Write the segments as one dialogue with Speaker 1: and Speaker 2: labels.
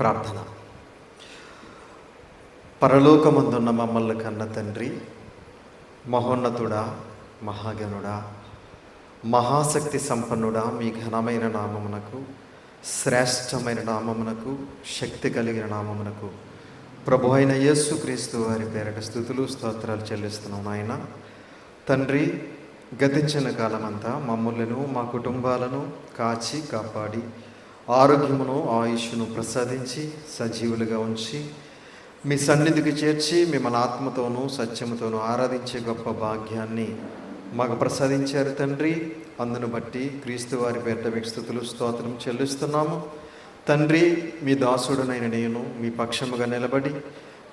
Speaker 1: ప్రార్థన. పరలోకమందున్న మమ్మల్ని కన్న తండ్రి, మహోన్నతుడా, మహాగణుడా, మహాశక్తి సంపన్నుడా, మీ ఘనమైన నామమునకు, శ్రేష్టమైన నామమునకు, శక్తి కలిగిన నామమునకు ప్రభు అయిన యేసుక్రీస్తు వారి పేరట స్తుతులు స్తోత్రాలు చెల్లిస్తున్నాం. ఆయన తండ్రి, గతించిన కాలమంతా మమ్మల్ని మా కుటుంబాలను కాచి కాపాడి ఆరోగ్యమును ఆయుష్ను ప్రసాదించి సజీవులుగా ఉంచి మీ సన్నిధికి చేర్చి మిమ్మల్ని ఆత్మతోనూ సత్యముతోనూ ఆరాధించే గొప్ప భాగ్యాన్ని మాకు ప్రసాదించారు తండ్రి. అందును బట్టి క్రీస్తు వారి పేరిట మీకు స్తుతులు స్తోత్రం చెల్లిస్తున్నాము. తండ్రి, మీ దాసుడునైన నేను మీ పక్షముగా నిలబడి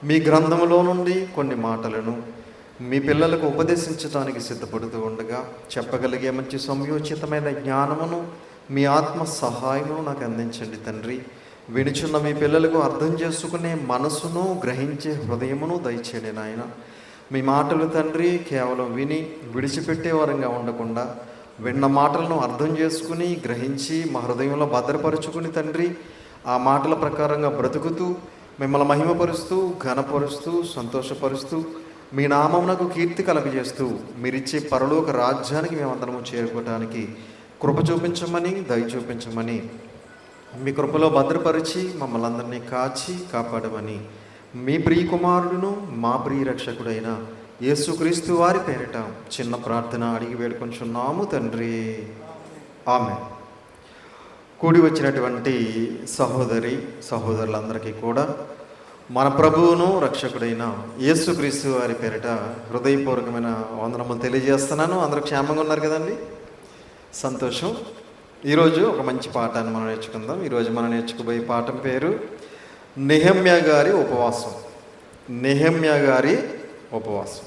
Speaker 1: మీ గ్రంథములో నుండి కొన్ని మాటలను మీ పిల్లలకు ఉపదేశించడానికి సిద్ధపడుతూ ఉండగా చెప్పగలిగే మంచి సంయోచితమైన జ్ఞానమును మీ ఆత్మ సహాయమును నాకు అందించండి తండ్రి. వినుచున్న మీ పిల్లలకు అర్థం చేసుకునే మనసును, గ్రహించే హృదయమును దయచేయండి నాయన. మీ మాటలు తండ్రి కేవలం విని విడిచిపెట్టే వారంగా ఉండకుండా విన్న మాటలను అర్థం చేసుకుని గ్రహించి మా హృదయంలో భద్రపరుచుకుని తండ్రి ఆ మాటల ప్రకారంగా బ్రతుకుతూ మిమ్మల్ని మహిమపరుస్తూ, ఘనపరుస్తూ, సంతోషపరుస్తూ మీ నామమునకు కీర్తి కలగజేస్తూ మీరిచ్చే పరలోక రాజ్యానికి మేమందరము చేరుకోవటానికి కృప చూపించమని, దయ చూపించమని, మీ కృపలో భద్రపరిచి మమ్మల్ని అందరినీ కాచి కాపాడమని మీ ప్రియ కుమారుడును మా ప్రియ రక్షకుడైన యేసుక్రీస్తు వారి పేరిట చిన్న ప్రార్థన అడిగి వేడుకొంచున్నాము తండ్రి, ఆమేన్. కూడి వచ్చినటువంటి సహోదరి సహోదరులందరికీ కూడా మన ప్రభువును రక్షకుడైన యేసుక్రీస్తు వారి పేరిట హృదయపూర్వకమైన వందనములు తెలియజేస్తున్నాను. అందరూ క్షేమంగా ఉన్నారు కదండి? సంతోషం. ఈరోజు ఒక మంచి పాఠాన్ని మనం నేర్చుకుందాం. ఈరోజు మనం నేర్చుకోబోయే పాఠం పేరు నెహెమ్యా గారి ఉపవాసం. నెహెమ్యా గారి ఉపవాసం.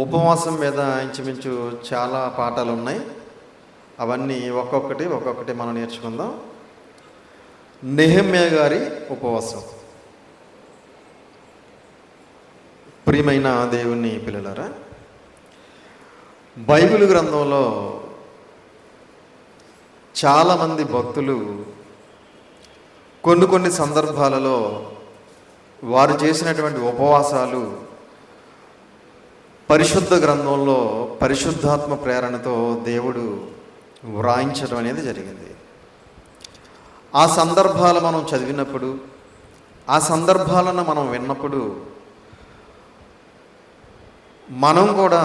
Speaker 1: ఉపవాసం మీద ఇంచుమించు చాలా పాఠాలు ఉన్నాయి. అవన్నీ ఒక్కొక్కటి మనం నేర్చుకుందాం. నెహెమ్యా గారి ఉపవాసం. ప్రియమైన దేవుని పిల్లలారా, బైబిల్ గ్రంథంలో చాలామంది భక్తులు కొన్ని సందర్భాలలో వారు చేసినటువంటి ఉపవాసాలు పరిశుద్ధ గ్రంథంలో పరిశుద్ధాత్మ ప్రేరణతో దేవుడు వ్రాయించడం అనేది జరిగింది. ఆ సందర్భాలు మనం చదివినప్పుడు, ఆ సందర్భాలను మనం విన్నప్పుడు మనం కూడా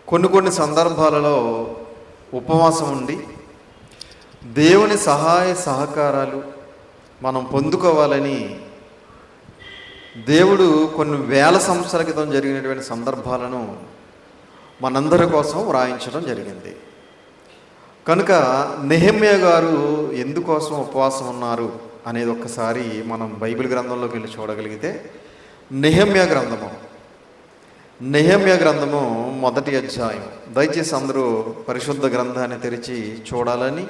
Speaker 1: కొన్ని సందర్భాలలో ఉపవాసం ఉండి దేవుని సహాయ సహకారాలు మనం పొందుకోవాలని దేవుడు కొన్ని వేల సంవత్సరాల క్రితం జరిగినటువంటి సందర్భాలను మనందరి కోసం వ్రాయించడం జరిగింది. కనుక నెహెమ్యా గారు ఎందుకోసం ఉపవాసం ఉన్నారు అనేది ఒక్కసారి మనం బైబిల్ గ్రంథంలోకి వెళ్ళి చూడగలిగితే, నెహెమ్యా గ్రంథము మొదటి అధ్యాయం. దయచేసి అందరూ పరిశుద్ధ గ్రంథాన్ని తెరిచి చూడాలని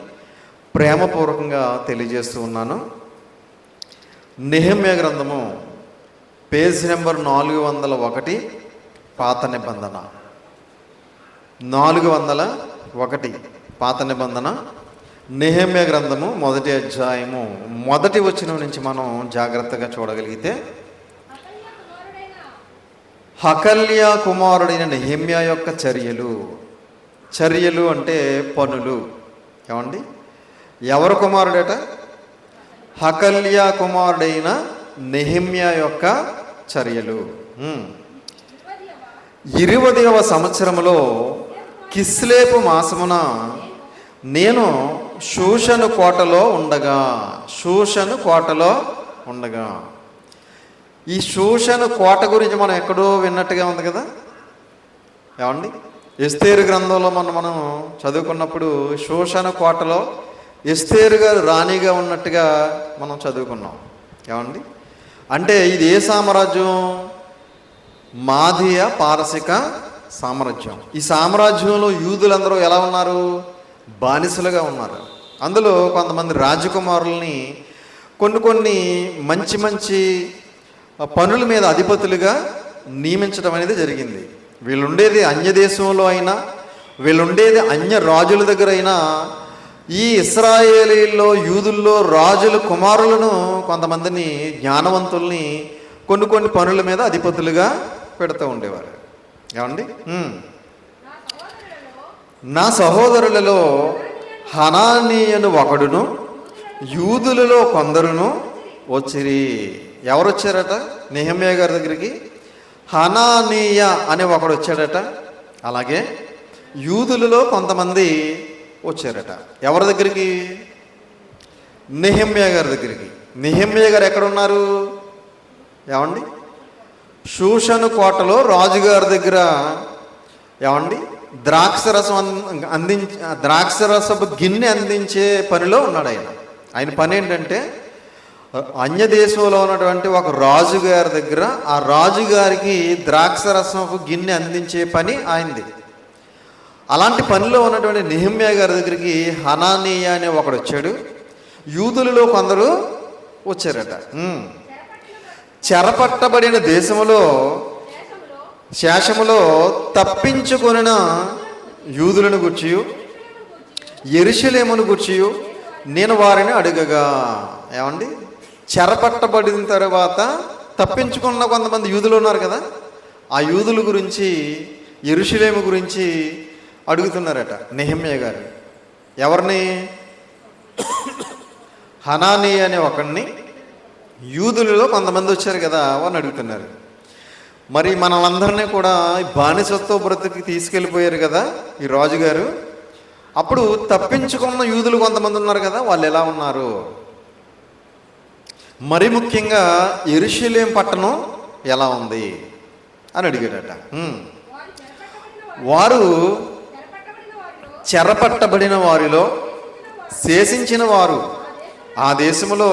Speaker 1: ప్రేమపూర్వకంగా తెలియజేస్తూ ఉన్నాను. నెహెమ్యా గ్రంథము పేజ్ నెంబర్ 401, పాత నిబంధన 401, పాత నిబంధన. నెహెమ్యా గ్రంథము మొదటి అధ్యాయము మొదటి వచనం నుంచి మనం జాగ్రత్తగా చూడగలిగితే, హకల్యా కుమారుడైన నెహెమ్యా యొక్క చర్యలు అంటే పనులు. ఏమండి? ఎవరు కుమారుడట? హకల్యా కుమారుడైన నెహెమ్యా యొక్క చర్యలు. 20వ సంవత్సరములో కిస్లేపు మాసమున నేను షూషను కోటలో ఉండగా. ఈ షూషను కోట గురించి మనం ఎక్కడో విన్నట్టుగా ఉంది కదా. ఏమండి? ఎస్తేరు గ్రంథంలో మనం చదువుకున్నప్పుడు షూషను కోటలో ఎస్తేరు గారు రాణిగా ఉన్నట్టుగా మనం చదువుకున్నాం. ఏమండి? అంటే ఇది ఏ సామ్రాజ్యం? మాదీయ పారసిక సామ్రాజ్యం. ఈ సామ్రాజ్యంలో యూదులందరూ ఎలా ఉన్నారు? బానిసలుగా ఉన్నారు. అందులో కొంతమంది రాజకుమారుల్ని కొన్ని మంచి పనుల మీద అధిపతులుగా నియమించడం అనేది జరిగింది. వీళ్ళుండేది అన్య దేశంలో అయినా, వీళ్ళుండేది అన్య రాజుల దగ్గర అయినా ఈ ఇశ్రాయేలీల్లో యూదుల్లో రాజుల కుమారులను కొంతమందిని జ్ఞానవంతుల్ని కొన్ని పనుల మీద అధిపతులుగా పెడుతూ ఉండేవారు. ఏమండి? నా సహోదరులలో హనానీయను ఒకడును యూదులలో కొందరును వచ్చిరి. ఎవరు వచ్చారట నెహెమ్యా గారి దగ్గరికి? హనానీయ అనే ఒకడు వచ్చాడట. అలాగే యూదులలో కొంతమంది వచ్చారట. ఎవరి దగ్గరికి? నెహెమ్యా గారి దగ్గరికి. నెహెమ్యా గారు ఎక్కడున్నారు? ఏమండి? షూషను కోటలో రాజుగారి దగ్గర ఏమండి ద్రాక్షరసపు గిన్నె అందించే పనిలో ఉన్నాడు ఆయన. ఆయన పని ఏంటంటే అన్య దేశంలో ఉన్నటువంటి ఒక రాజుగారి దగ్గర ఆ రాజుగారికి ద్రాక్షరసపు గిన్నె అందించే పని ఆయనది. అలాంటి పనిలో ఉన్నటువంటి నెహెమ్యా గారి దగ్గరికి హనానీయ అనే ఒకడు వచ్చాడు. యూదులలో కొందరు వచ్చారట. చెరపట్టబడిన దేశములో శేషములో తప్పించుకొనిన యూదులను గూర్చి యెరూషలేమును గూర్చి నేను వారిని అడగగా. ఏమండి? చెరపట్టబడిన తర్వాత తప్పించుకున్న కొంతమంది యూదులు ఉన్నారు కదా, ఆ యూదుల గురించి యెరూషలేము గురించి అడుగుతున్నారట నెహెమ్యా గారు. ఎవరిని? హనానీ అనే ఒకడిని. యూదులలో కొంతమంది వచ్చారు కదా, వారిని అడుగుతున్నారు. మరి మనలందరినీ కూడా బానిసత్వ బ్రతుకి తీసుకెళ్ళిపోయారు కదా ఈ రాజుగారు. అప్పుడు తప్పించుకున్న యూదులు కొంతమంది ఉన్నారు కదా, వాళ్ళు ఎలా ఉన్నారు? మరి ముఖ్యంగా యెరూషలేం పట్టణం ఎలా ఉంది అని అడిగాడట. వారు చెరపట్టబడిన వారిలో శేషించిన వారు ఆ దేశములో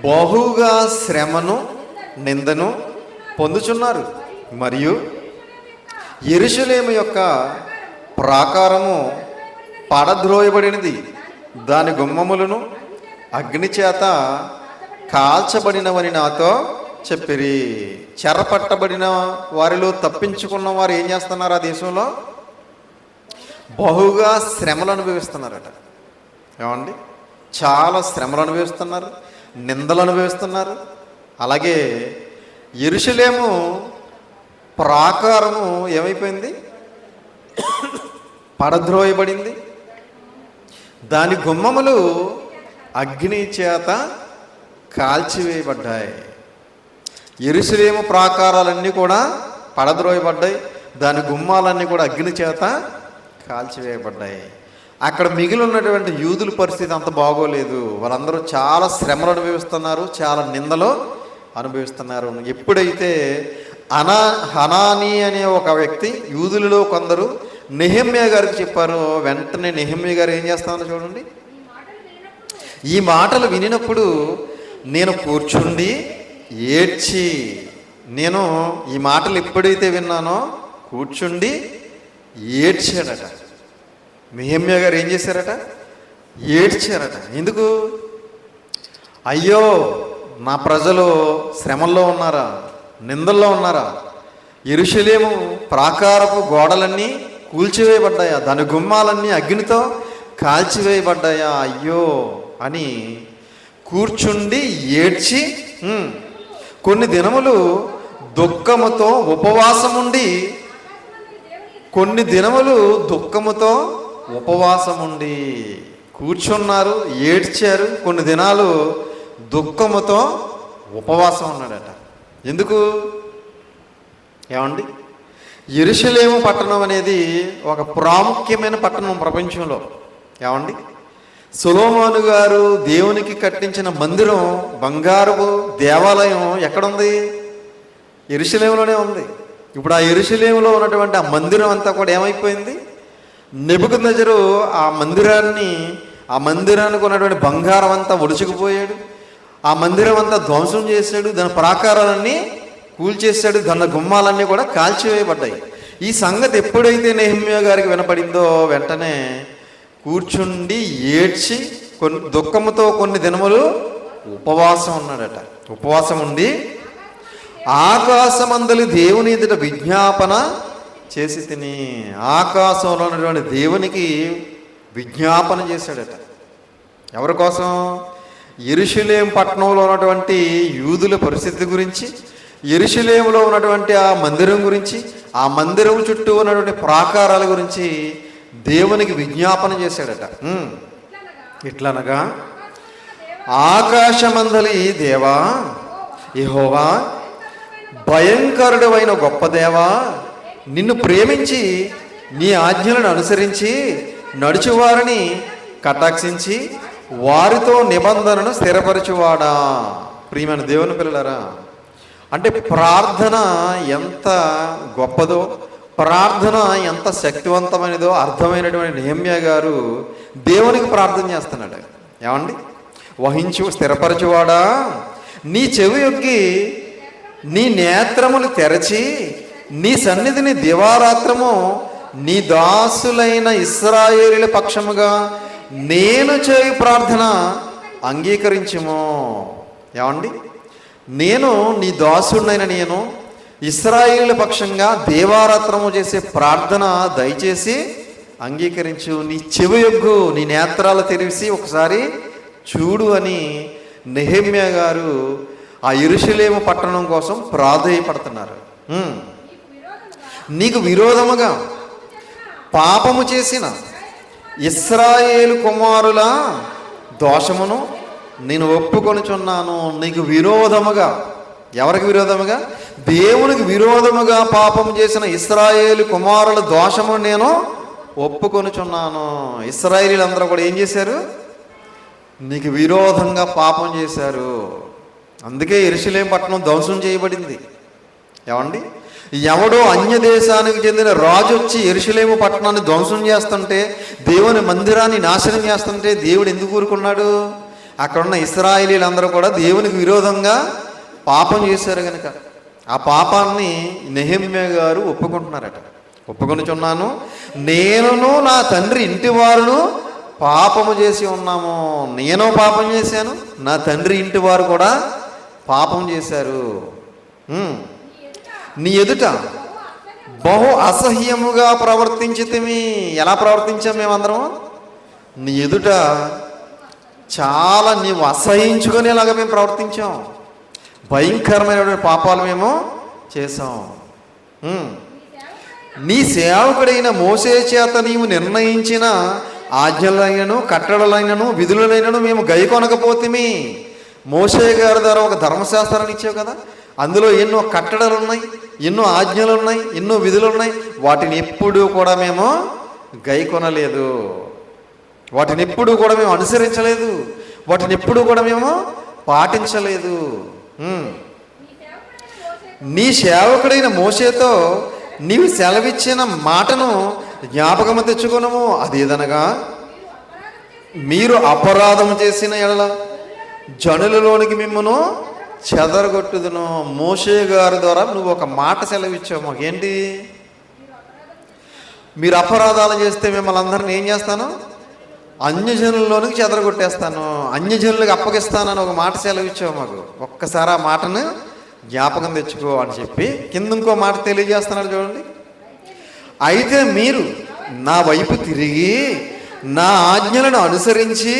Speaker 1: బహుగా శ్రమను నిందను పొందుచున్నారు. మరియు యెరూషలేము యొక్క ప్రాకారము పడద్రోయబడినది, దాని గుమ్మములను అగ్ని చేత కాల్చబడినవని నాతో చెప్పిరి. చెరపట్టబడిన వారిలో తప్పించుకున్న వారు ఏం చేస్తున్నారు? ఆ దేశంలో బహుగా శ్రమలు అనుభవిస్తున్నారట. ఏమండి? చాలా శ్రమలు అనుభవిస్తున్నారు, నిందలు అనుభవిస్తున్నారు. అలాగే యెరూషలేము ప్రాకారము ఏమైపోయింది? పడద్రోయబడింది, దాని గుమ్మములు అగ్ని చేత కాల్చివేయబడ్డాయి. యెరూషలేము ప్రాకారాలన్నీ కూడా పడద్రోయబడ్డాయి, దాని గుమ్మాలన్నీ కూడా అగ్ని చేత కాల్చివేయబడ్డాయి. అక్కడ మిగిలి ఉన్నటువంటి యూదుల పరిస్థితి అంత బాగోలేదు. వాళ్ళందరూ చాలా శ్రమలు అనుభవిస్తున్నారు, చాలా నిందలు అనుభవిస్తున్నారు. ఎప్పుడైతే హనానీ అనే ఒక వ్యక్తి యూదులలో కొందరు నెహెమ్యా గారికి చెప్పారో, వెంటనే నెహెమ్యా గారు ఏం చేస్తారో చూడండి. ఈ మాటలు వినినప్పుడు నేను కూర్చుండి ఏడ్చి, నేను ఈ మాటలు ఎప్పుడైతే విన్నానో కూర్చుండి ఏడ్చాడట. నెహెమ్యా గారు ఏం చేశారట? ఏడ్చారట. ఎందుకు? అయ్యో, నా ప్రజలు శ్రమల్లో ఉన్నారా, నిందల్లో ఉన్నారా? యెరూషలేము ప్రాకారపు గోడలన్నీ కూల్చివేయబడ్డాయా, దాని గుమ్మాలన్నీ అగ్నితో కాల్చివేయబడ్డాయా? అయ్యో అని కూర్చుండి ఏడ్చి కొన్ని దినములు దుఃఖముతో ఉపవాసముండి, కూర్చున్నారు, ఏడ్చారు, కొన్ని దినాలు దుఃఖముతో ఉపవాసం ఉన్నాడట. ఎందుకు? ఏమండి? యెరూషలేము పట్టణం అనేది ఒక ప్రాముఖ్యమైన పట్టణం ప్రపంచంలో. ఏమండి? సొలొమోను గారు దేవునికి కట్టించిన మందిరం, బంగారపు దేవాలయం ఎక్కడుంది? యెరూషలేములోనే ఉంది. ఇప్పుడు ఆ యెరూషలేములో ఉన్నటువంటి ఆ మందిరం అంతా కూడా ఏమైపోయింది? నెబుకద్నెజరు ఆ మందిరానికి ఉన్నటువంటి బంగారం అంతా ఒడుచుకుపోయాడు, ఆ మందిరం అంతా ధ్వంసం చేశాడు, దాని ప్రాకారాలన్నీ కూల్చేశాడు, దాని గుమ్మాలన్నీ కూడా కాల్చివేయబడ్డాయి. ఈ సంగతి ఎప్పుడైతే నెహెమ్యా గారికి వినపడిందో వెంటనే కూర్చుండి ఏడ్చి దుఃఖముతో కొన్ని దినములు ఉపవాసం ఉన్నాడట. ఉపవాసం ఉండి ఆకాశమందలి దేవుని ఎదుట విజ్ఞాపన చేసి తిని, ఆకాశంలో ఉన్నటువంటి దేవునికి విజ్ఞాపన చేశాడట. ఎవరి కోసం? యెరూషలేము పట్టణంలో ఉన్నటువంటి యూదుల పరిస్థితి గురించి, యెరూషలేములో ఉన్నటువంటి ఆ మందిరం గురించి, ఆ మందిరం చుట్టూ ఉన్నటువంటి ప్రాకారాల గురించి దేవునికి విజ్ఞాపన చేశాడట. ఇట్లనగా, ఆకాశమందలి దేవా యెహోవా, భయంకరుడు అయిన గొప్ప దేవా, నిన్ను ప్రేమించి నీ ఆజ్ఞలను అనుసరించి నడుచువారిని కటాక్షించి వారితో నిబంధనను స్థిరపరచువాడా. ప్రియమైన దేవుని పిల్లలారా, అంటే ప్రార్థన ఎంత గొప్పదో, ప్రార్థన ఎంత శక్తివంతమైనదో అర్థమైనటువంటి నెహెమ్యా గారు దేవునికి ప్రార్థన చేస్తున్నాడు. ఏమండి? వహించు స్థిరపరచువాడా, నీ చెవి యొక్కి నీ నేత్రములు తెరచి నీ సన్నిధిని దివారాత్రము నీ దాసులైన ఇశ్రాయేలీల పక్షముగా నేను చేయు ప్రార్థన అంగీకరించుము. ఏమండి? నేను నీ దాసుడినైన నేను ఇశ్రాయేలీల పక్షంగా దేవారాత్రము చేసే ప్రార్థన దయచేసి అంగీకరించు. నీ చెవి యొగ్గు, నీ నేత్రాలు తెరిచి ఒకసారి చూడు అని నెహెమ్యా గారు ఆ యెరూషలేము పట్టణం కోసం ప్రాధేయపడుతున్నారు. నీకు విరోధముగా పాపము చేసిన ఇశ్రాయేలు కుమారుల దోషమును నేను ఒప్పుకొనుచున్నాను. నీకు విరోధముగా, ఎవరికి విరోధముగా? దేవునికి విరోధముగా పాపము చేసిన ఇశ్రాయేలు కుమారుల దోషమును నేను ఒప్పుకొనుచున్నాను. ఇశ్రాయేలీలందరూ కూడా ఏం చేశారు? నీకు విరోధంగా పాపం చేశారు. అందుకే యెరూషలేము పట్టణం ధ్వంసం చేయబడింది. ఏమండి? ఎవడో అన్య దేశానికి చెందిన రాజు వచ్చి యెరూషలేము పట్టణాన్ని ధ్వంసం చేస్తుంటే, దేవుని మందిరాన్ని నాశనం చేస్తుంటే దేవుడు ఎందుకు ఊరుకున్నాడు? అక్కడున్న ఇశ్రాయేలీలందరూ కూడా దేవునికి విరోధంగా పాపం చేశారు కనుక ఆ పాపాన్ని నెహెమ్యా గారు ఒప్పుకుంటున్నారట. ఒప్పుకొనుచున్నాను, నేనును నా తండ్రి ఇంటి వారును పాపము చేసి ఉన్నాము. నేను పాపం చేశాను, నా తండ్రి ఇంటి వారు కూడా పాపం చేశారు. నీ ఎదుట బహు అసహ్యముగా ప్రవర్తించితిమి. ఎలా ప్రవర్తించాం మేమందరం? నీ ఎదుట చాలా నీవు అసహించుకునేలాగా మేము ప్రవర్తించాం. భయంకరమైనటువంటి పాపాలు మేము చేసాం. నీ సేవకుడైన మోసే చేత నీవు నిర్ణయించిన ఆజ్ఞలైనను కట్టడలైనను విధులైనను మేము గైకొనకపోతేమి. మోసే గారి ద్వారా ఒక ధర్మశాస్త్రాన్ని ఇచ్చావు కదా, అందులో ఎన్నో కట్టడలు ఉన్నాయి, ఎన్నో ఆజ్ఞలు ఉన్నాయి, ఎన్నో విధులు ఉన్నాయి. వాటిని ఎప్పుడూ కూడా మేము గైకొనలేదు, వాటిని ఎప్పుడూ కూడా మేము అనుసరించలేదు, వాటిని ఎప్పుడూ కూడా మేము పాటించలేదు. నీ సేవకుడైన మోసేతో నీవు సెలవిచ్చిన మాటను జ్ఞాపకము తెచ్చుకొనుము. అదేదనగా, మీరు అపరాధం చేసిన ఎడల జనులలోనికి మిమ్మను చెదరగొట్టుదును. మోషే గారి ద్వారా నువ్వు ఒక మాట సెలవిచ్చావు మాకు. ఏంటి? మీరు అపరాధాలు చేస్తే మిమ్మల్ని అందరిని ఏం చేస్తాను? అన్యజనుల్లోనికి చెదరగొట్టేస్తాను, అన్యజనులకు అప్పగిస్తానని ఒక మాట సెలవిచ్చావు మాకు. ఒక్కసారి ఆ మాటను జ్ఞాపకం తెచ్చుకో అని చెప్పి కింద ఇంకో మాట తెలియజేస్తున్నాడు చూడండి. అయితే మీరు నా వైపు తిరిగి నా ఆజ్ఞలను అనుసరించి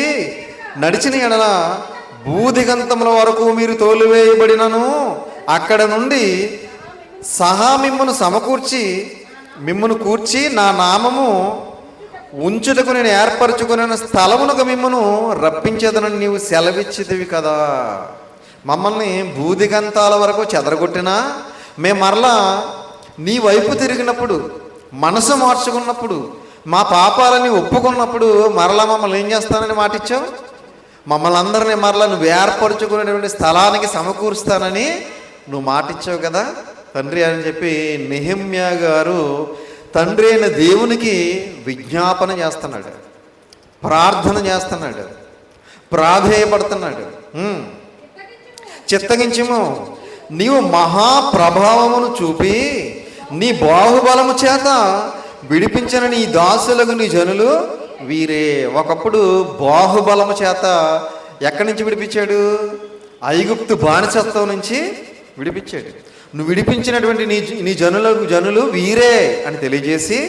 Speaker 1: నడిచిన ఎడల భూదిగంతముల వరకు మీరు తోలివేయబడినను అక్కడ నుండి సహా మిమ్మను సమకూర్చి మిమ్మను కూర్చి నా నామము ఉంచుటకు నేను ఏర్పరచుకున్న స్థలమునకు మిమ్మను రప్పించేదనని నీవు సెలవిచ్చితివి కదా. మమ్మల్ని భూదిగంతాల వరకు చెదరగొట్టినా మేము మరలా నీ వైపు తిరిగినప్పుడు, మనసు మార్చుకున్నప్పుడు, మా పాపాలని ఒప్పుకున్నప్పుడు మరలా మమ్మల్ని ఏం చేస్తానని మాటిచ్చావు? మమ్మల్ని అందరినీ మరలా నువ్వు ఏర్పరచుకునేటువంటి స్థలానికి సమకూరుస్తానని నువ్వు మాటిచ్చావు కదా తండ్రి అని చెప్పి నెహెమ్యా గారు తండ్రి అయిన దేవునికి విజ్ఞాపన చేస్తున్నాడు, ప్రార్థన చేస్తున్నాడు, ప్రాధేయపడుతున్నాడు. చిత్తగించుము, నీవు మహాప్రభావమును చూపి నీ బాహుబలము చేత విడిపించిన నీ దాసులకు నీ జనులు వీరే. ఒకప్పుడు బాహుబలము చేత ఎక్కడి నుంచి విడిపించాడు? ఐగుప్తు బానిసత్వం నుంచి విడిపించాడు. నువ్వు విడిపించినటువంటి నీ జనులు వీరే అని తెలియజేసి,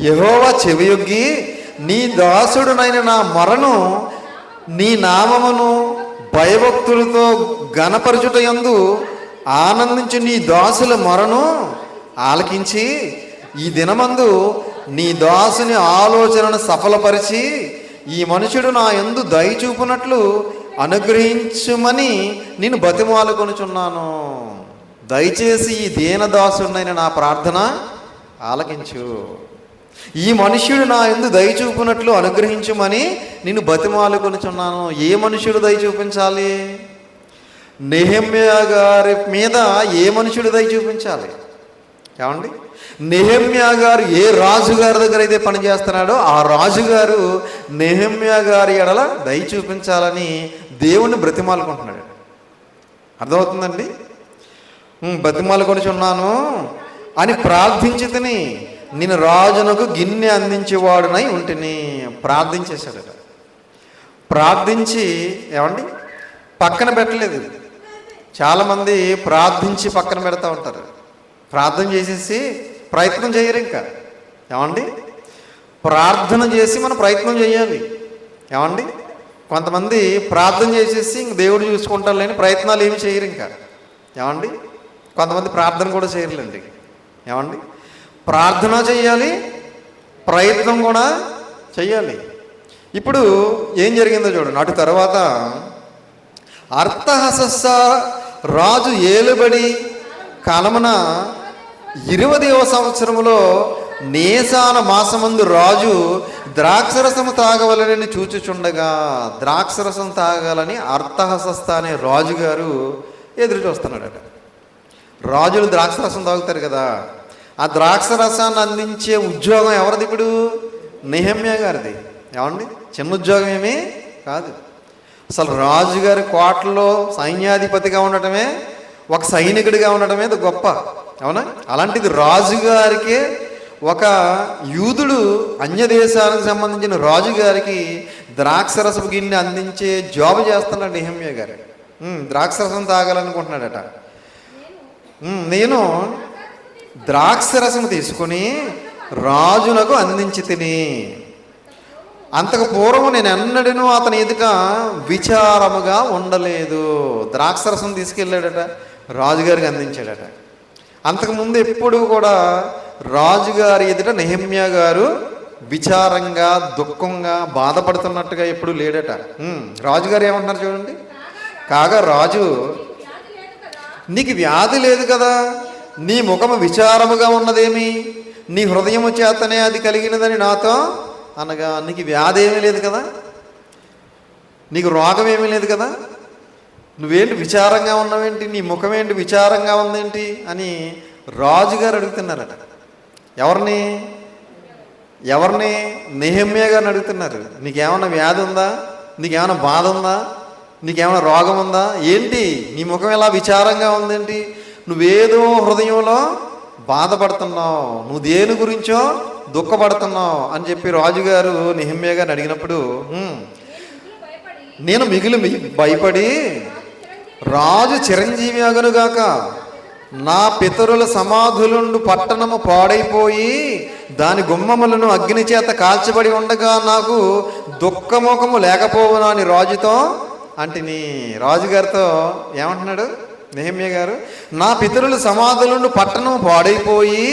Speaker 1: యెహోవా చెవియొగ్గి నీ దాసుడునైన నా మొరను నీ నామమును భయభక్తులతో ఘనపరచుట యందు ఆనందించి నీ దాసుల మొరను ఆలకించి ఈ దినమందు నీ దాసుని ఆలోచనను సఫలపరిచి ఈ మనుషుడు నా యందు దయ చూపునట్లు అనుగ్రహించుమని నేను బతిమాలుకొనుచున్నాను. దయచేసి ఈ దీనదాసుడైన నా ప్రార్థన ఆలకించు. ఈ మనుష్యుడు నా యందు దయ చూపునట్లు అనుగ్రహించుమని నేను బతిమాలుకొనుచున్నాను. ఏ మనుష్యుడు దయ చూపించాలి? నెహెమ్యా గారి మీద ఏ మనుష్యుడు దయ చూపించాలి? ఏమండి? నెహెమ్యా గారు ఏ రాజుగారి దగ్గర అయితే పనిచేస్తున్నాడో ఆ రాజుగారు నెహెమ్యా గారి ఎడల దయ చూపించాలని దేవుణ్ణి బ్రతిమాలుకుంటున్నాడు. అర్థమవుతుందండి? బతిమాలుకొనుచున్నాను అని ప్రార్థించి తిని నేను రాజునకు గిన్నె అందించేవాడునై ఉంటిని. ప్రార్థించేశాడట. ప్రార్థించి ఏమండి పక్కన పెట్టలేదు. చాలామంది ప్రార్థించి పక్కన పెడతా ఉంటారు. ప్రార్థన చేసేసి ప్రయత్నం చేయరు. ఇంకా ఏమండి ప్రార్థన చేసి మనం ప్రయత్నం చేయాలి. ఏమండి కొంతమంది ప్రార్థన చేసేసి ఇంక దేవుడు చూసుకుంటారు లేని ప్రయత్నాలు ఏమి చేయరు. ఇంకా ఏమండి కొంతమంది ప్రార్థన కూడా చేయరులేండి. ఏమండి ప్రార్థన చేయాలి, ప్రయత్నం కూడా చెయ్యాలి. ఇప్పుడు ఏం జరిగిందో చూడండి. అటు తర్వాత అర్థహసస్స రాజు ఏలుబడి కాలమున 20వ సంవత్సరములో నేసాన మాసమందు రాజు ద్రాక్షరసము తాగవలనని చూచుచుండగా, ద్రాక్షరసం తాగాలని అర్థహసస్త అనే రాజుగారు ఎదురు చూస్తున్నాడట. రాజులు ద్రాక్షరసం తాగుతారు కదా, ఆ ద్రాక్షరసాన్ని అందించే ఉద్యోగం ఎవరిది? ఇప్పుడు నెహెమ్యా గారిది. ఏమండి చిన్న ఉద్యోగం ఏమీ కాదు. అసలు రాజుగారి కోటలో సైన్యాధిపతిగా ఉండటమే, ఒక సైనికుడిగా ఉండటమే గొప్ప. అవునా? అలాంటిది రాజుగారికి, ఒక యూదుడు అన్య దేశానికి సంబంధించిన రాజుగారికి ద్రాక్షరసపు గిన్నె అందించే జాబ్ చేస్తున్నాడు నెహెమ్యా గారు. ద్రాక్షరసం తాగాలనుకుంటున్నాడట. నేను ద్రాక్షరసం తీసుకుని రాజునకు అందించి తిని, అంతకు పూర్వం నేను ఎన్నడూ అతని ఎదుట విచారముగా ఉండలేదు. ద్రాక్షరసం తీసుకెళ్ళాడట, రాజుగారికి అందించాడట. అంతకుముందు ఎప్పుడూ కూడా రాజుగారి ఎదుట నెహెమ్యా గారు విచారంగా, దుఃఖంగా, బాధపడుతున్నట్టుగా ఎప్పుడు లేడట. రాజుగారు ఏమంటున్నారు చూడండి. కాగా రాజు, నీకు వ్యాధి లేదు కదా, నీ ముఖము విచారముగా ఉన్నదేమి, నీ హృదయము చేతనే అది కలిగినదని నాతో అనగా, నీకు వ్యాధి ఏమీ లేదు కదా, నీకు రోగం ఏమీ లేదు కదా, నువ్వేంటి విచారంగా ఉన్నావేంటి, నీ ముఖం ఏంటి విచారంగా ఉందేంటి అని రాజుగారు అడుగుతున్నారట. ఎవరిని? నెహెమ్యా గారిని అడుగుతున్నారు. నీకేమన్నా వ్యాధి ఉందా, నీకేమైనా బాధ ఉందా, నీకేమైనా రోగం ఉందా, ఏంటి నీ ముఖం ఎలా విచారంగా ఉందేంటి, నువ్వేదో హృదయంలో బాధపడుతున్నావు, నువ్వు దేని గురించో దుఃఖపడుతున్నావు అని చెప్పి రాజుగారు నెహెమ్యా గారిని అడిగినప్పుడు, నేను మిగిలి భయపడి రాజు చిరంజీవి అగనుగాక, నా పితరుల సమాధులుండు పట్టణము పాడైపోయి దాని గుమ్మములను అగ్ని చేత కాల్చబడి ఉండగా నాకు దుఃఖముఖము లేకపోవునా అని రాజుతో అంటిని. రాజుగారితో ఏమంటున్నాడు నెహెమ్యా గారు? నా పితరుల సమాధులను పట్టణం పాడైపోయి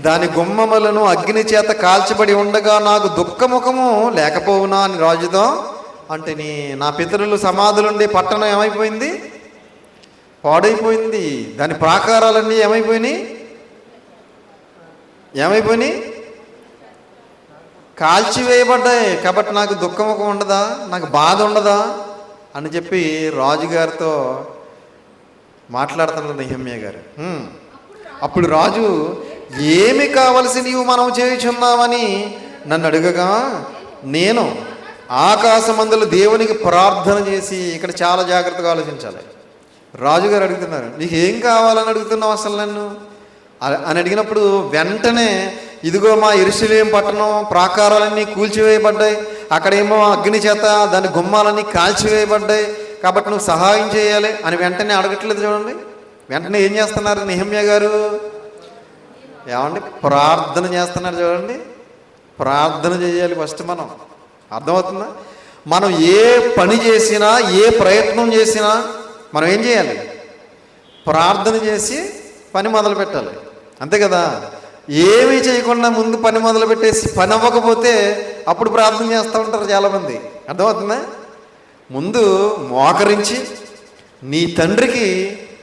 Speaker 1: దాని గుమ్మములను అగ్ని చేత కాల్చబడి ఉండగా నాకు దుఃఖముఖము లేకపోవునా అని రాజుతో అంటిని. నా పితరులు సమాధులుండే పట్టణం ఏమైపోయింది? పాడైపోయింది. దాని ప్రాకారాలన్నీ ఏమైపోయినాయి? కాల్చివేయబడ్డాయి. కాబట్టి నాకు దుఃఖముఖం ఉండదా, నాకు బాధ ఉండదా అని చెప్పి రాజుగారితో మాట్లాడుతున్నారు నెహెమ్యా గారు. అప్పుడు రాజు, ఏమి కావలసి నీవు మనం చేయుచున్నావని నన్ను అడగగా, నేను ఆకాశమందుల దేవునికి ప్రార్థన చేసి, ఇక్కడ చాలా జాగ్రత్తగా ఆలోచించాలి. రాజుగారు అడుగుతున్నారు, నీకు ఏం కావాలని అడుగుతున్నావు అసలు నన్ను అని అడిగినప్పుడు వెంటనే, ఇదిగో మా యెరూషలేము పట్టణం ప్రాకారాలన్నీ కూల్చివేయబడ్డాయి, అక్కడేమో అగ్ని చేత దాని గుమ్మాలన్నీ కాల్చివేయబడ్డాయి, కాబట్టి నువ్వు సహాయం చేయాలి అని వెంటనే అడగట్లేదు. చూడండి, వెంటనే ఏం చేస్తున్నారు నెహెమ్యా గారు? ఏమండి ప్రార్థన చేస్తున్నారు. చూడండి, ప్రార్థన చేయాలి ఫస్ట్ మనం. అర్థమవుతుందా? మనం ఏ పని చేసినా, ఏ ప్రయత్నం చేసినా మనం ఏం చేయాలి? ప్రార్థన చేసి పని మొదలు పెట్టాలి. అంతే కదా? ఏమీ చేయకుండా ముందు పని మొదలు పెట్టేసి పని అవ్వకపోతే అప్పుడు ప్రార్థన చేస్తూ ఉంటారు చాలామంది. అర్థమవుతుందా? ముందు మోకరించి నీ తండ్రికి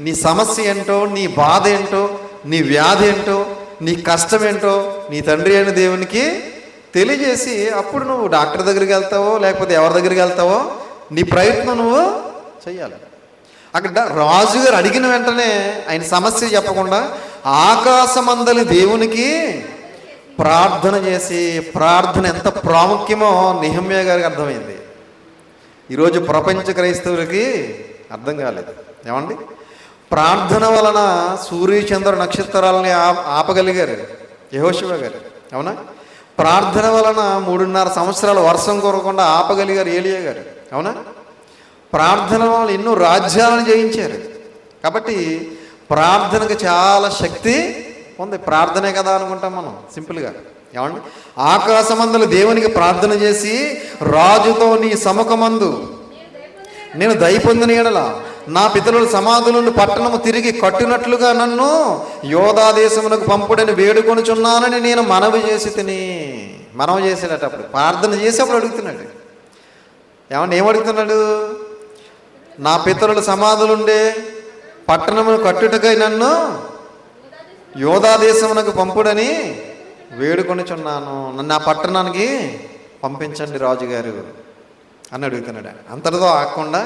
Speaker 1: నీ సమస్య ఏంటో, నీ బాధ ఏంటో, నీ వ్యాధి ఏంటో, నీ కష్టం ఏంటో నీ తండ్రి అయిన దేవునికి తెలియజేసి అప్పుడు నువ్వు డాక్టర్ దగ్గరికి వెళ్తావో లేకపోతే ఎవరి దగ్గరికి వెళ్తావో నీ ప్రయత్నం నువ్వు చెయ్యాలి. అక్కడ రాజుగారు అడిగిన వెంటనే ఆయన సమస్య చెప్పకుండా ఆకాశమందలి దేవునికి ప్రార్థన చేసి, ప్రార్థన ఎంత ప్రాముఖ్యమో నెహెమ్యా గారికి అర్థమైంది. ఈరోజు ప్రపంచ క్రైస్తవులకి అర్థం కాలేదు. ఏమండి? ప్రార్థన వలన సూర్యచంద్ర నక్షత్రాలని ఆపగలిగారు యెహోషువ గారు. అవునా? ప్రార్థన వలన 3.5 సంవత్సరాలు వర్షం కురవకుండా ఆపగలిగారు ఏలియా గారు. అవునా? ప్రార్థన వలన ఎన్నో రాజ్యాలను జయించారు. కాబట్టి ప్రార్థనకు చాలా శక్తి ఉంది. ప్రార్థనే కదా అనుకుంటాం మనం సింపుల్గా. ఏమండి? ఆకాశమందలి దేవునికి ప్రార్థన చేసి రాజుతో నీ సముఖమందు నేను దయ పొందిన యెడల నా పితరుల సమాధులను పట్టణము తిరిగి కట్టినట్లుగా నన్ను యోధా దేశమునకు పంపుడని వేడుకొనుచున్నానని నేను మనవి చేసి మనవి చేసేటప్పుడు ప్రార్థన చేసేప్పుడు అడుగుతున్నాడు. ఏమడుగుతున్నాడు? నా పితరుల సమాధులుండే పట్టణమును కట్టుటకై నన్ను యోధా దేశమునకు పంపుడని వేడుకొనుచున్నాను, నన్ను ఆ పట్టణానికి పంపించండి రాజుగారు అని అడుగుతున్నాడు. అంతటితో ఆగకుండా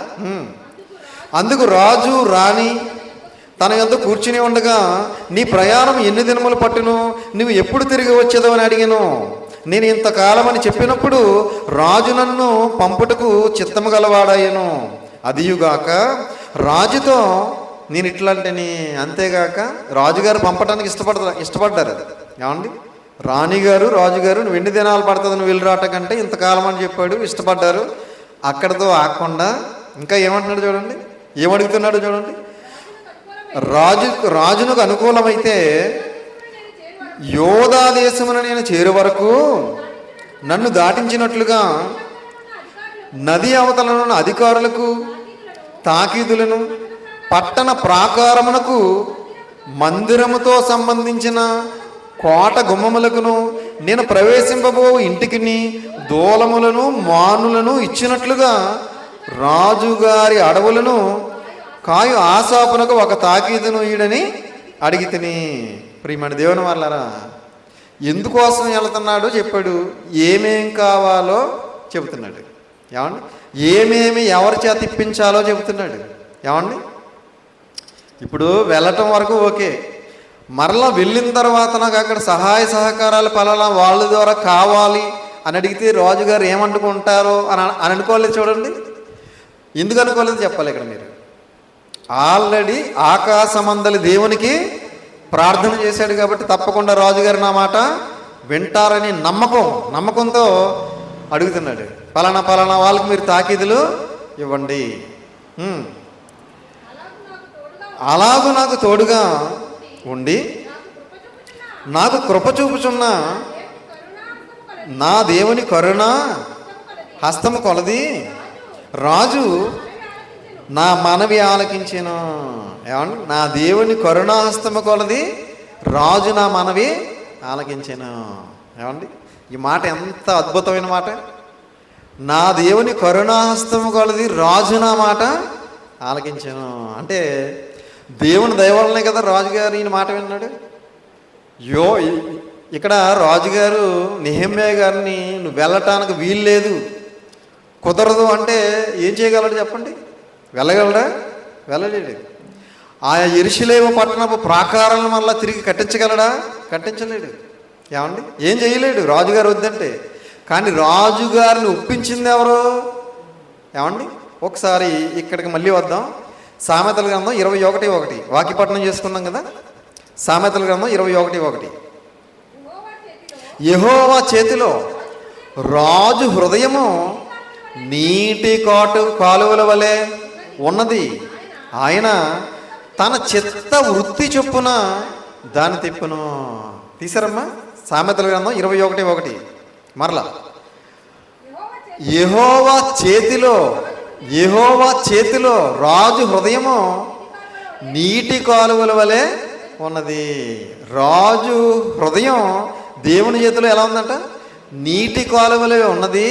Speaker 1: అందుకు రాజు రాణి తన యొద్ద కూర్చుని ఉండగా నీ ప్రయాణం ఎన్ని దినములు పట్టును, నువ్వు ఎప్పుడు తిరిగి వచ్చేదో అని అడిగాను. నేను ఇంతకాలం అని చెప్పినప్పుడు రాజు నన్ను పంపుటకు చిత్తము గలవాడాయను. అదియుగాక రాజుతో నేను ఇట్లాంటిని. అంతేగాక రాజుగారు పంపడానికి ఇష్టపడ్డారు. ఏమండి? రాణిగారు రాజుగారు నువ్వు ఎన్ని దినాలు పడుతుంది నువ్వు వెళ్ళి రావటకంటే ఇంతకాలం అని చెప్పాడు, ఇష్టపడ్డారు. అక్కడితో ఆగకుండా ఇంకా ఏమంటున్నాడు చూడండి, ఏమడుగుతున్నాడు చూడండి. రాజునకు అనుకూలమైతే యోధా దేశమున నేను చేరు వరకు నన్ను దాటించినట్లుగా నది అవతలను అధికారులకు తాకీదులను పట్టణ ప్రాకారమునకు మందిరముతో సంబంధించిన కోట గుమ్మములకును నేను ప్రవేశింపబో ఇంటికిని దూలములను మానులను ఇచ్చినట్లుగా రాజుగారి అడవులను కాయు ఆసాపునకు ఒక తాకీదును ఈడని అడిగి తిని. ప్రియమైన దేవుని వాళ్ళారా, ఎందుకోసం వెళ్తున్నాడో చెప్పాడు, ఏమేం కావాలో చెబుతున్నాడు. ఏమండి? ఏమేమి ఎవరి చేత ఇప్పించాలో చెబుతున్నాడు. ఏమండి? ఇప్పుడు వెళ్ళటం వరకు ఓకే, మరలా వెళ్ళిన తర్వాత నాకు అక్కడ సహాయ సహకారాలు పలానా వాళ్ళ ద్వారా కావాలి అని అడిగితే రాజుగారు ఏమనుకుంటారో అని అనుకోలేదు. చూడండి, ఎందుకు అనుకోలేదు చెప్పాలి ఇక్కడ మీరు. ఆల్రెడీ ఆకాశమందలి దేవునికి ప్రార్థన చేశాడు కాబట్టి తప్పకుండా రాజుగారు నా మాట వింటారని నమ్మకంతో అడుగుతున్నాడు. పలానా వాళ్ళకి మీరు తాకీదులు ఇవ్వండి, అలాగూ నాకు తోడుగా ఉండి నాకు కృప చూపుచున్న నా దేవుని కరుణ హస్తము కొలది రాజు నా మనవి ఆలకించెను. ఏమండి? నా దేవుని కరుణాహస్తము కొలది రాజు నా మనవి ఆలకించెను. ఏమండి? ఈ మాట ఎంత అద్భుతమైన మాట. నా దేవుని కరుణాహస్తము కొలది రాజు నా మాట ఆలకించెను అంటే దేవుని దయ వల్లనే కదా రాజుగారు ఈయన మాట విన్నాడు. ఇక్కడ రాజుగారు నెహెమ్యా గారిని నువ్వు వెళ్ళటానికి వీలు లేదు, కుదరదు అంటే ఏం చేయగలడు చెప్పండి? వెళ్ళగలడా? వెళ్ళలేడు. ఆ యెరూషలేము పట్టణపు ప్రాకారాలను మళ్ళీ తిరిగి కట్టించగలడా? కట్టించలేడు. ఏమండి? ఏం చేయలేడు రాజుగారు వద్దంటే. కానీ రాజుగారిని ఒప్పించింది ఎవరు? ఏమండి? ఒకసారి ఇక్కడికి మళ్ళీ వద్దాం. సామెతల గ్రంథం 21:1 వాక్యపట్నం చేసుకున్నాం కదా. సామెతల గ్రంథం 21:1 యెహోవా చేతిలో రాజు హృదయము నీటి కాలువల వలె ఉన్నది, ఆయన తన చిత్త వృత్తి చొప్పున దాన్ని తిప్పును. తీసారమ్మా? సామెతల గ్రంథం 21:1 మరలా యెహోవా చేతిలో, యెహోవా చేతిలో రాజు హృదయము నీటి కాలువల వలె ఉన్నది. రాజు హృదయం దేవుని చేతిలో ఎలా ఉందంట? నీటి కాలువలే ఉన్నది.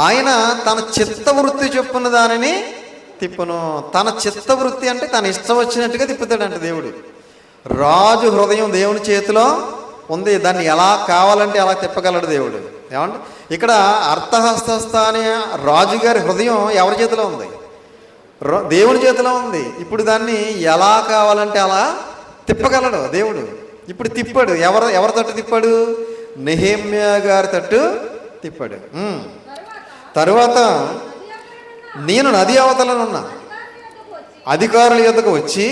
Speaker 1: ఆయన తన చిత్తవృత్తి చొప్పున దానిని తిప్పును. తన చిత్తవృత్తి అంటే తన ఇష్టం వచ్చినట్టుగా తిప్పుతాడంట దేవుడు. రాజు హృదయం దేవుని చేతిలో ఉంది. దాన్ని ఎలా కావాలంటే అలా తిప్పగలడు దేవుడు. ఏమంటే ఇక్కడ అర్థహస్తస్థ అనే రాజుగారి హృదయం ఎవరి చేతిలో ఉంది? దేవుని చేతిలో ఉంది. ఇప్పుడు దాన్ని ఎలా కావాలంటే అలా తిప్పగలడు దేవుడు. ఇప్పుడు తిప్పాడు. ఎవరి తట్టు తిప్పాడు? నెహెమ్యా గారి తట్టు తిప్పాడు. తరువాత నేను నది అవతలనున్న అధికారుల యొద్దకు వచ్చి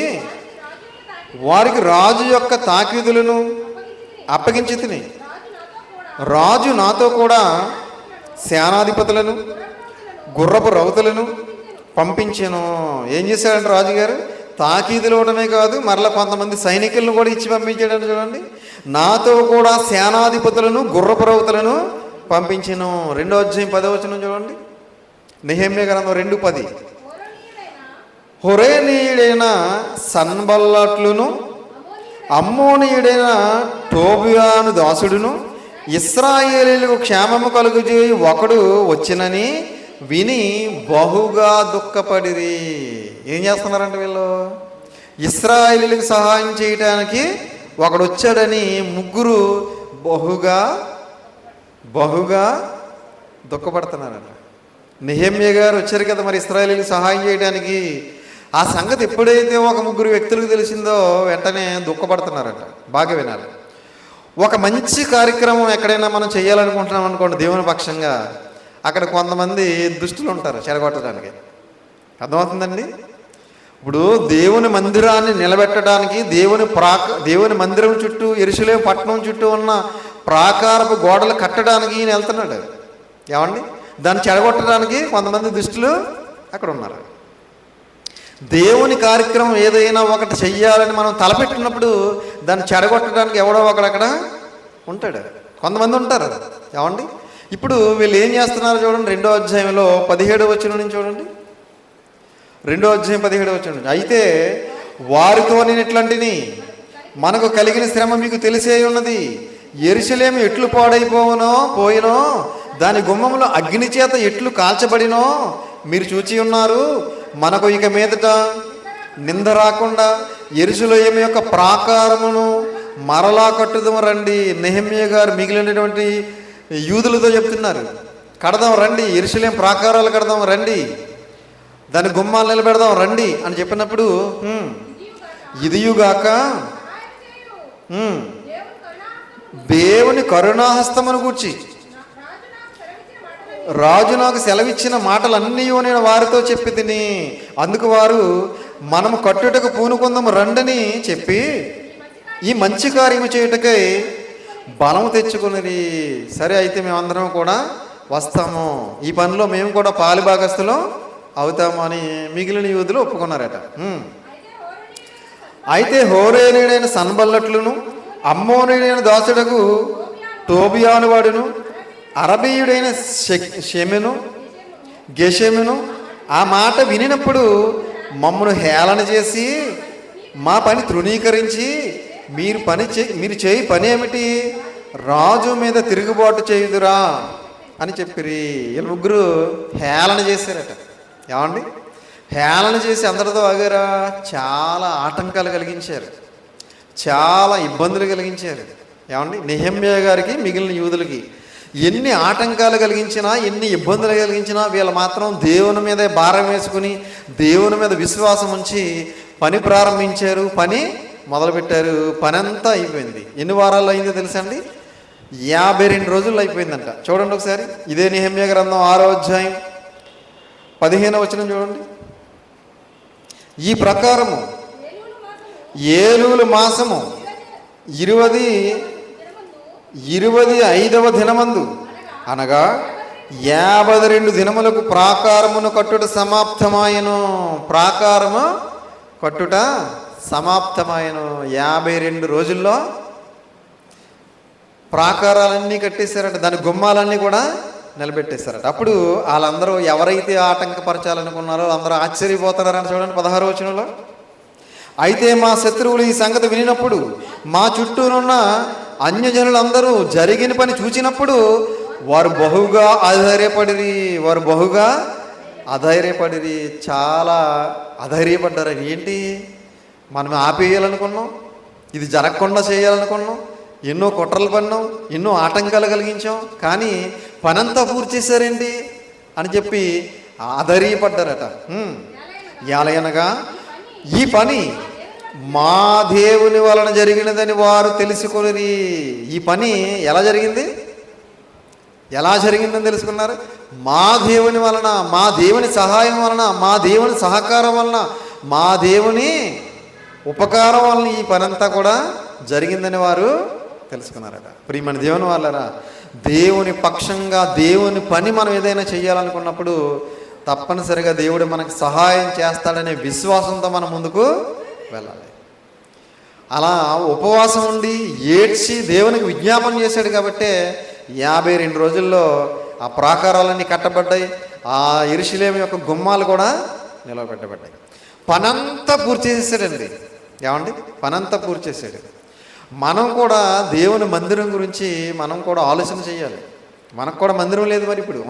Speaker 1: వారికి రాజు యొక్క తాకీదులను అప్పగించి తిని, రాజు నాతో కూడా సేనాధిపతులను గుర్రపు రౌతులను పంపించాను. ఏం చేశాడంటే రాజుగారు తాకీదులు ఇవ్వడమే కాదు, మరలా కొంతమంది సైనికులను కూడా ఇచ్చి పంపించాడంటే చూడండి. నాతో కూడా సేనాధిపతులను గుర్రపు రౌతులను పంపించాను. 2వ అధ్యాయం 10వ వచనం చూడండి. నెహెమ్యా గ్రంథం 2:10. హొరేనీయుడైన సన్బల్లట్లును అమ్మోనీయుడైన టోబియాను దాసుడును ఇశ్రాయేలీయులకు క్షేమము కలుగుజేయి ఒకడు వచ్చినని విని బహుగా దుఃఖపడిరి. ఏం చేస్తున్నారంటే వీళ్ళు ఇశ్రాయేలీయులకు సహాయం చేయటానికి ఒకడు వచ్చాడని ముగ్గురు బహుగా దుఃఖపడుతున్నారట. నెహెమ్యా గారు వచ్చారు కదా మరి ఇశ్రాయేలీయులకు సహాయం చేయడానికి. ఆ సంగతి ఎప్పుడైతే ఒక ముగ్గురు వ్యక్తులకు తెలిసిందో వెంటనే దుఃఖపడుతున్నారట. బాగా వినాలి. ఒక మంచి కార్యక్రమం ఎక్కడైనా మనం చేయాలనుకుంటున్నాం అనుకోండి దేవుని పక్షంగా, అక్కడ కొంతమంది దుష్టులు ఉంటారు చెడగొట్టడానికి. అర్థమవుతుందండి? ఇప్పుడు దేవుని మందిరాన్ని నిలబెట్టడానికి దేవుని మందిరం చుట్టూ యెరూషలేము పట్టణం చుట్టూ ఉన్న ప్రాకారపు గోడలు కట్టడానికి ఈయన వెళ్తున్నాడు. ఏమండి? దాన్ని చెడగొట్టడానికి కొంతమంది దుష్టులు అక్కడ ఉన్నారు. దేవుని కార్యక్రమం ఏదైనా ఒకటి చెయ్యాలని మనం తలపెట్టినప్పుడు దాన్ని చెడగొట్టడానికి ఎవడో ఒకడు అక్కడ ఉంటాడు. కొంతమంది ఉంటారు. ఏమండి? ఇప్పుడు వీళ్ళు ఏం చేస్తున్నారు చూడండి. 2వ అధ్యాయంలో 17వ వచనం నుంచి చూడండి. 2వ అధ్యాయం 17వ వచనం. అయితే వారితో నేను ఇట్లాంటిని మనకు కలిగిన శ్రమ మీకు తెలిసే ఉన్నది. యెరూషలేము ఎట్లు పోయినో దాని గుమ్మములో అగ్ని చేత ఎట్లు కాల్చబడినో మీరు చూచి ఉన్నారు. మనకు ఇక మీదట నింద రాకుండా యెరూషలేము యొక్క ప్రాకారమును మరలా కట్టుదాము రండి. నెహెమ్యా గారు మిగిలినటువంటి యూదులతో చెప్తున్నారు, కడదాం రండి, యెరూషలేము ప్రాకారాలు కడదాం రండి, దాని గుమ్మాలు నిలబెడదాం రండి అని చెప్పినప్పుడు ఇదియుగాక దేవుని కరుణాహస్తమును గూర్చి రాజు నాకు సెలవిచ్చిన మాటలన్నీ నేను వారితో చెప్పి తిని, అందుకు వారు మనము కట్టుటకు పూనుకుందాము రండని చెప్పి ఈ మంచి కార్యము చేయుటకై బలము తెచ్చుకున్నది. సరే అయితే మేమందరం కూడా వస్తాము, ఈ పనిలో మేము కూడా పాలుభాగస్తులం అవుతాము అని మిగిలిన యూదులు ఒప్పుకున్నారట. అయితే హోరేనీయుడైన సన్బల్లట్లును అమ్మోనీయుడైన దాసుడకు టోబియాను వాడును అరబీయుడైన గెషెమును ఆ మాట వినినప్పుడు మమ్మను హేళన చేసి మా పని తృణీకరించి మీరు చేయి పని ఏమిటి? రాజు మీద తిరుగుబాటు చేయుదురా అని చెప్పిరి. వీళ్ళు ముగ్గురు హేళన చేశారట. ఏమండి? హేళన చేసి అందరితో ఆగారా? చాలా ఆటంకాలు కలిగించారు, చాలా ఇబ్బందులు కలిగించారు. ఏమండి? నెహెమ్యా గారికి మిగిలిన యూదులకి ఎన్ని ఆటంకాలు కలిగించినా, ఎన్ని ఇబ్బందులు కలిగించినా వీళ్ళు మాత్రం దేవుని మీదే భారం వేసుకుని దేవుని మీద విశ్వాసం ఉంచి పని ప్రారంభించారు, పని మొదలుపెట్టారు. పని అంతా అయిపోయింది. ఎన్ని వారాల్లో అయిందో తెలుసా అండి? 52 రోజుల్లో అయిపోయిందంట. చూడండి ఒకసారి. ఇదే నెహెమ్యా గ్రంథం 6వ అధ్యాయం 15వ వచనం చూడండి. ఈ ప్రకారము ఏలూలు మాసము 25వ దినమందు అనగా 52 దినములకు ప్రాకారమును కట్టుట సమాప్తమాయను. ప్రాకారము కట్టుట సమాప్తమాయను. 52 రోజుల్లో ప్రాకారాలన్నీ కట్టేశారట, దాని గుమ్మాలన్నీ కూడా నిలబెట్టేశారట. అప్పుడు వాళ్ళందరూ ఎవరైతే ఆటంకపరచాలనుకున్నారో అందరూ ఆశ్చర్యపోతున్నారని చూడండి 16వ వచనంలో. అయితే మా శత్రువులు ఈ సంగతి వినినప్పుడు, మా చుట్టూనున్న అన్యజనులందరూ జరిగిన పని చూచినప్పుడు వారు బహుగా అధైర్యపడిరి. చాలా అధైర్యపడ్డారు. ఏంటి, మనం ఆపేయాలనుకున్నాం, ఇది జరగకుండా చేయాలనుకున్నాం, ఎన్నో కుట్రలు పడినాం, ఎన్నో ఆటంకాలు కలిగించాం, కానీ పనంతా పూర్తి చేశారేంటి అని చెప్పి ఆధైర్యపడ్డారట. ఎలాగనగా ఈ పని మా దేవుని వలన జరిగినదని వారు తెలుసుకొని. ఈ పని ఎలా జరిగిందని తెలుసుకున్నారు? మా దేవుని వలన, మా దేవుని సహాయం వలన, మా దేవుని సహకారం వలన, మా దేవుని ఉపకారం వలన ఈ పని అంతా కూడా జరిగిందని వారు తెలుసుకున్నారట. ప్రియమైన దేవుని వాళ్ళరా, దేవుని పక్షంగా దేవుని పని మనం ఏదైనా చేయాలనుకున్నప్పుడు తప్పనిసరిగా దేవుడు మనకు సహాయం చేస్తాడనే విశ్వాసంతో మనం ముందుకు వెళ్ళాలి. అలా ఉపవాసం ఉండి ఏడ్చి దేవునికి విజ్ఞాపన చేశాడు కాబట్టే 52 రోజుల్లో ఆ ప్రాకారాలన్నీ కట్టబడ్డాయి. ఆ యెరూషలేము యొక్క గుమ్మాలు కూడా నిలవబెట్టబడ్డాయి. పనంతా పూర్తి చేశాడండి. ఏమండి, పనంతా పూర్తి చేశాడు. మనం కూడా దేవుని మందిరం గురించి మనం కూడా ఆలోచన చేయాలి. మనకు కూడా మందిరం లేదు, మరి ఇప్పుడు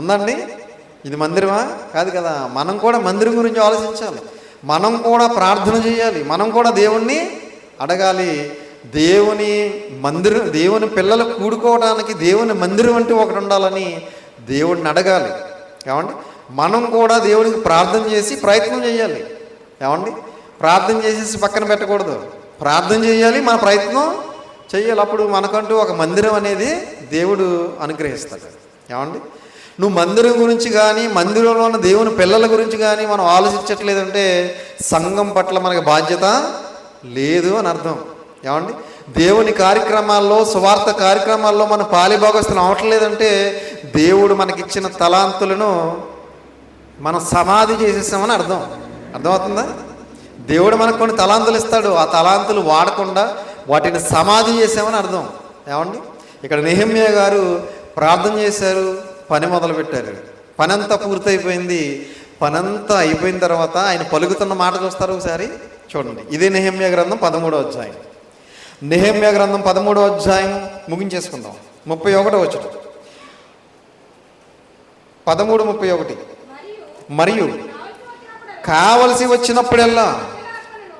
Speaker 1: ఉందండి? ఇది మందిరమా? కాదు కదా. మనం కూడా మందిరం గురించి ఆలోచించాలి. మనం కూడా ప్రార్థన చేయాలి. మనం కూడా దేవుణ్ణి అడగాలి. దేవుని పిల్లలు కూడుకోవడానికి దేవుని మందిరం అంటూ ఒకటి ఉండాలని దేవుడిని అడగాలి. ఏమండి, మనం కూడా దేవునికి ప్రార్థన చేసి ప్రయత్నం చేయాలి. ఏమండి, ప్రార్థన చేసేసి పక్కన పెట్టకూడదు. ప్రార్థన చేయాలి, మన ప్రయత్నం చేయాలి. అప్పుడు మనకంటూ ఒక మందిరం అనేది దేవుడు అనుగ్రహిస్తాడు. ఏమండి, నువ్వు మందిరం గురించి కానీ మందిరంలో ఉన్న దేవుని పిల్లల గురించి కానీ మనం ఆలోచించట్లేదంటే సంఘం పట్ల మనకు బాధ్యత లేదు అని అర్థం. ఏమండి, దేవుని కార్యక్రమాల్లో, సువార్త కార్యక్రమాల్లో మనం పాలిభాగస్తులు అవట్లేదంటే దేవుడు మనకిచ్చిన తలాంతులను మనం సమాధి చేసేసామని అర్థమవుతుందా? దేవుడు మనకు కొన్ని తలాంతులు ఇస్తాడు, ఆ తలాంతులు వాడకుండా వాటిని సమాధి చేసామని అర్థం. ఏమండి, ఇక్కడ నెహెమ్యా గారు ప్రార్థన చేశారు, పని మొదలుపెట్టారు. పని అంతా పూర్తయిపోయింది. పనంతా అయిపోయిన తర్వాత ఆయన పలుకుతున్న మాట చూస్తారు ఒకసారి చూడండి. ఇదే నెహెమ్యా గ్రంథం 13వ అధ్యాయం. నెహెమ్యా గ్రంథం 13వ అధ్యాయం ముగించేసుకుందాం. 31వ వచనం, 13:31. మరియు కావలసి వచ్చినప్పుడల్లా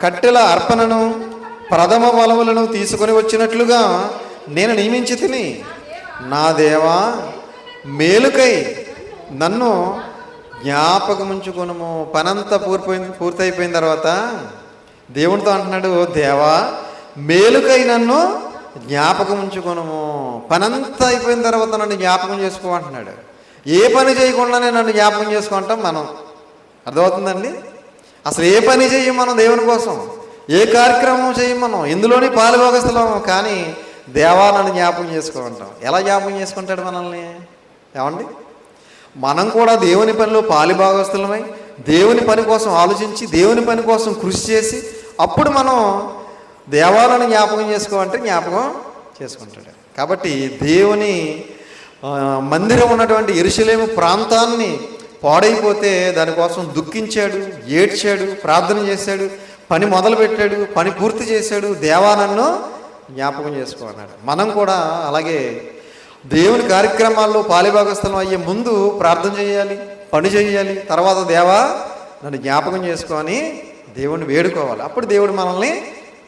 Speaker 1: కట్టెల అర్పణను ప్రథమ ఫలములను తీసుకొని వచ్చినట్లుగా నేను నియమించి తిని, నా దేవా మేలుకై నన్ను జ్ఞాపకముంచుకొనుము. పనంతా పూర్తయిపోయిన తర్వాత దేవునితో అంటున్నాడు, దేవా మేలుకై నన్ను జ్ఞాపకం ఉంచుకొనుము. పనంతా అయిపోయిన తర్వాత నన్ను జ్ఞాపకం చేసుకో అంటున్నాడు. ఏ పని చేయకుండానే నన్ను జ్ఞాపకం చేసుకుంటాం మనం. అర్థమవుతుందండి? అసలు ఏ పని చెయ్యం మనం దేవుని కోసం, ఏ కార్యక్రమం చెయ్యం మనం, ఇందులోని పాలుభాగస్థలం. కానీ దేవా నన్ను జ్ఞాపకం చేసుకోమంటాం. ఎలా జ్ఞాపకం చేసుకుంటాడు మనల్ని? ఏమండి, మనం కూడా దేవుని పనిలో పాలుభాగస్థలమై దేవుని పని కోసం ఆలోచించి దేవుని పని కోసం కృషి చేసి అప్పుడు మనం దేవాలను జ్ఞాపకం చేసుకోమంటే జ్ఞాపకం చేసుకుంటాడు. కాబట్టి దేవుని మందిరం ఉన్నటువంటి యెరూషలేము ప్రాంతాన్ని పాడైపోతే దానికోసం దుఃఖించాడు, ఏడ్చాడు, ప్రార్థన చేశాడు, పని మొదలుపెట్టాడు, పని పూర్తి చేశాడు. దేవా నన్ను జ్ఞాపకం చేసుకో అన్నాడు. మనం కూడా అలాగే దేవుని కార్యక్రమాల్లో పాలిభాగస్థలం అయ్యే ముందు ప్రార్థన చేయాలి, పని చేయాలి. తర్వాత దేవా నన్ను జ్ఞాపకం చేసుకొని దేవుణ్ణి వేడుకోవాలి. అప్పుడు దేవుడు మనల్ని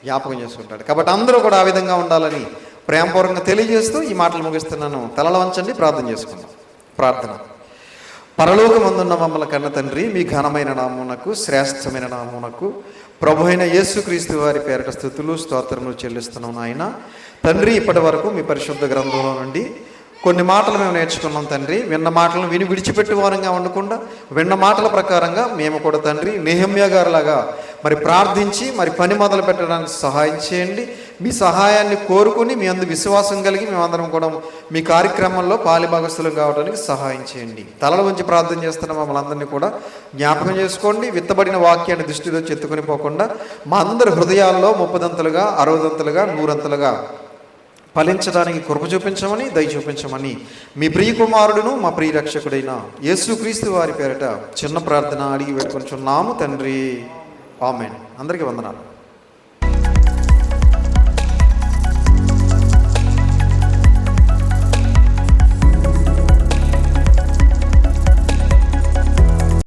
Speaker 1: జ్ఞాపకం చేసుకుంటాడు. కాబట్టి అందరూ కూడా ఆ విధంగా ఉండాలని ప్రేమపూర్వకంగా తెలియజేస్తూ ఈ మాటలు ముగిస్తున్నాను. తలలు వంచండి, ప్రార్థన చేసుకుందాం. ప్రార్థన. పరలోకమందున్న మమ్మల్ని కన్న తండ్రి, మీ ఘనమైన నామమునకు, శ్రేష్టమైన నామమునకు, ప్రభు అయిన యేసుక్రీస్తు వారి పేరిట స్తుతులు స్తోత్రములు చెల్లిస్తున్నాం నాయన. తండ్రి, ఇప్పటి వరకు మీ పరిశుద్ధ గ్రంథంలో నుండి కొన్ని మాటలు మేము నేర్చుకున్నాం తండ్రి. విన్న మాటలను విడిచిపెట్టి వారంగా ఉండకుండా విన్న మాటల ప్రకారంగా మేము కూడా తండ్రి నెహెమ్యా గారిలాగా మరి ప్రార్థించి మరి పని మొదలు పెట్టడానికి సహాయం చేయండి. మీ సహాయాన్ని కోరుకుని మీ అందు విశ్వాసం కలిగి మేమందరం కూడా మీ కార్యక్రమంలో పాలిభాగస్థులం కావడానికి సహాయం చేయండి. తలల వంచి ప్రార్థన చేస్తున్న మమ్మల్ని అందరినీ కూడా జ్ఞాపకం చేసుకోండి. విత్తబడిన వాక్యాన్ని దృష్టిలో చెత్తుకొని పోకుండా మా అందరి హృదయాల్లో 30 దంతలుగా 60 దంతలుగా 100 దంతలుగా ఫలించడానికి కృప చూపించమని, దయ చూపించమని మీ ప్రియ కుమారుడును మా ప్రియ రక్షకుడైన యేసుక్రీస్తు వారి పేరిట చిన్న ప్రార్థన అడిగి పెట్టుకొనిచున్నాము తండ్రి. ఆమేన్. అందరికీ వందనాలు.